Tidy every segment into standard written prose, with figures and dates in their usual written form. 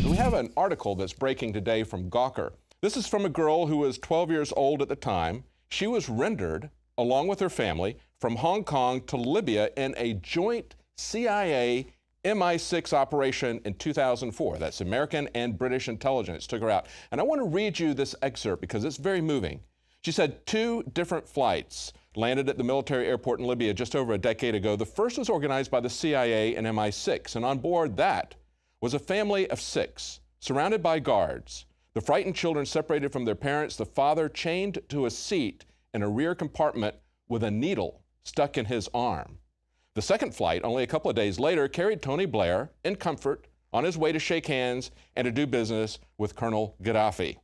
So we have an article that's breaking today from Gawker. This is from a girl who was 12 years old at the time. She was rendered, along with her family, from Hong Kong to Libya in a joint CIA MI6 operation in 2004. That's American and British intelligence took her out. And I want to read you this excerpt because it's very moving. She said 2 different flights landed at the military airport in Libya just over a decade ago. The first was organized by the CIA and MI6, and on board that was a family of 6, surrounded by guards. The frightened children separated from their parents, the father chained to a seat in a rear compartment with a needle stuck in his arm. The second flight, only a couple of days later, carried Tony Blair in comfort on his way to shake hands and to do business with Colonel Gaddafi.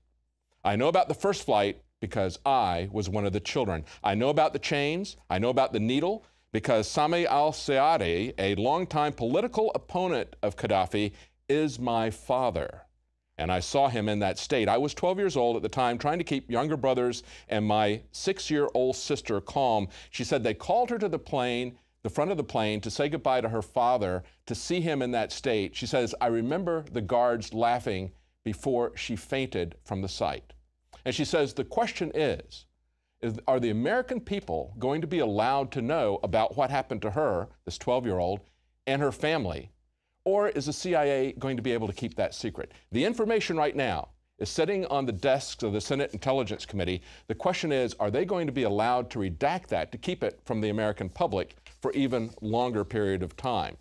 I know about the first flight because I was one of the children. I know about the chains. I know about the needle because Sami al-Saadi, a longtime political opponent of Gaddafi, is my father. And I saw him in that state. I was 12 years old at the time, trying to keep younger brothers and my 6-year-old sister calm. She said they called her to the plane, the front of the plane, to say goodbye to her father, to see him in that state. She says, I remember the guards laughing before she fainted from the sight. And she says, the question is, are the American people going to be allowed to know about what happened to her, this 12-year-old, and her family? Or is the CIA going to be able to keep that secret? The information right now is sitting on the desks of the Senate Intelligence Committee. The question is, are they going to be allowed to redact that, to keep it from the American public for even longer period of time?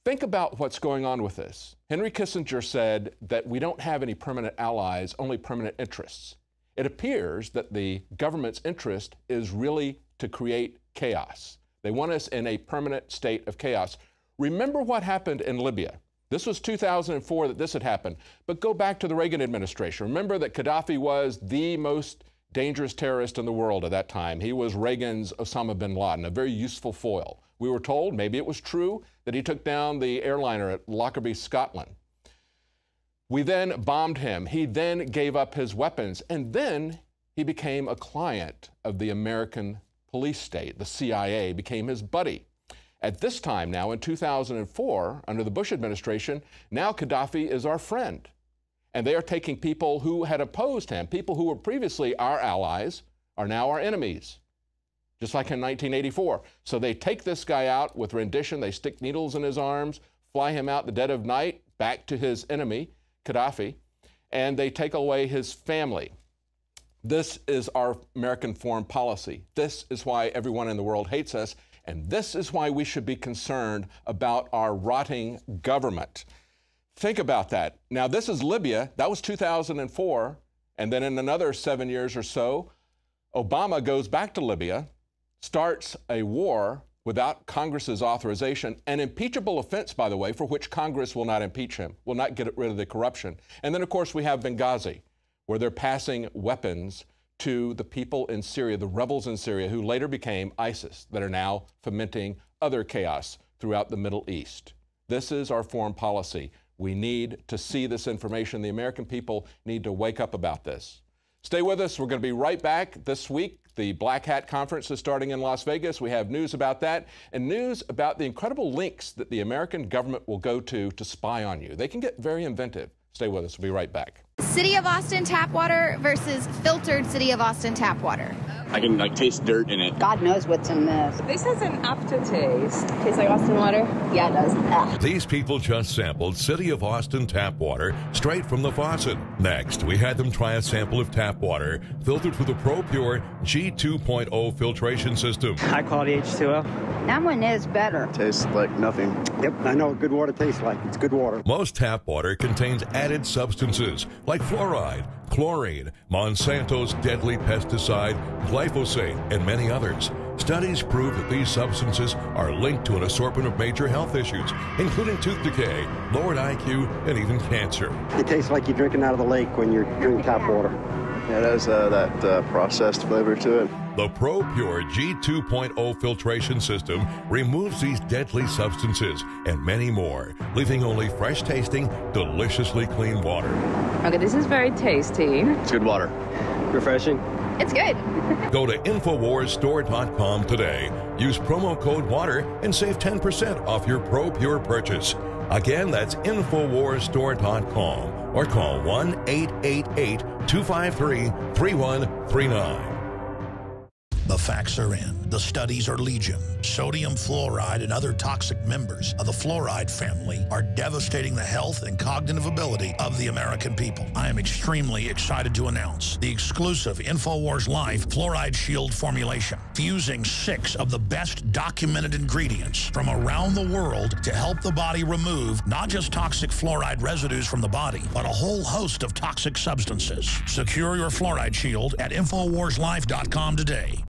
Think about what's going on with this. Henry Kissinger said that we don't have any permanent allies, only permanent interests. It appears that the government's interest is really to create chaos. They want us in a permanent state of chaos. Remember what happened in Libya. This was 2004 that this had happened. But go back to the Reagan administration. Remember that Gaddafi was the most dangerous terrorist in the world at that time. He was Reagan's Osama bin Laden, a very useful foil. We were told, maybe it was true, that he took down the airliner at Lockerbie, Scotland. We then bombed him. He then gave up his weapons. And then he became a client of the American police state. The CIA became his buddy. At this time now, in 2004, under the Bush administration, now Gaddafi is our friend. And they are taking people who had opposed him, people who were previously our allies, are now our enemies, just like in 1984. So they take this guy out with rendition, they stick needles in his arms, fly him out the dead of night back to his enemy, Gaddafi, and they take away his family. This is our American foreign policy. This is why everyone in the world hates us. And this is why we should be concerned about our rotting government. Think about that. Now, this is Libya. That was 2004. And then in another 7 years or so, Obama goes back to Libya, starts a war without Congress's authorization, an impeachable offense, by the way, for which Congress will not impeach him, will not get rid of the corruption. And then, of course, we have Benghazi, where they're passing weapons to the people in Syria, the rebels in Syria, who later became ISIS, that are now fomenting other chaos throughout the Middle East. This is our foreign policy. We need to see this information. The American people need to wake up about this. Stay with us. We're going to be right back this week. The Black Hat Conference is starting in Las Vegas. We have news about that and news about the incredible links that the American government will go to spy on you. They can get very inventive. Stay with us. We'll be right back. City of Austin tap water versus filtered City of Austin tap water. I can taste dirt in it. God knows what's in this. This has an aftertaste. Tastes like Austin water? Yeah, it does. Ugh. These people just sampled City of Austin tap water straight from the faucet. Next, we had them try a sample of tap water filtered through the ProPure G2.0 filtration system. High quality H2O. That one is better. Tastes like nothing. Yep, I know what good water tastes like. It's good water. Most tap water contains added substances like fluoride, chlorine, Monsanto's deadly pesticide, glyphosate, and many others. Studies prove that these substances are linked to an assortment of major health issues, including tooth decay, lowered IQ, and even cancer. It tastes like you're drinking out of the lake when you're drinking tap water. Yeah, it has that processed flavor to it. The ProPure G2.0 filtration system removes these deadly substances and many more, leaving only fresh-tasting, deliciously clean water. Okay, this is very tasty. It's good water. Refreshing. It's good. Go to InfoWarsStore.com today. Use promo code WATER and save 10% off your ProPure purchase. Again, that's InfoWarsStore.com or call 1-888-253-3139. The facts are in. The studies are legion. Sodium fluoride and other toxic members of the fluoride family are devastating the health and cognitive ability of the American people. I am extremely excited to announce the exclusive InfoWars Life Fluoride Shield formulation, fusing 6 of the best documented ingredients from around the world to help the body remove not just toxic fluoride residues from the body, but a whole host of toxic substances. Secure your Fluoride Shield at InfoWarsLife.com today.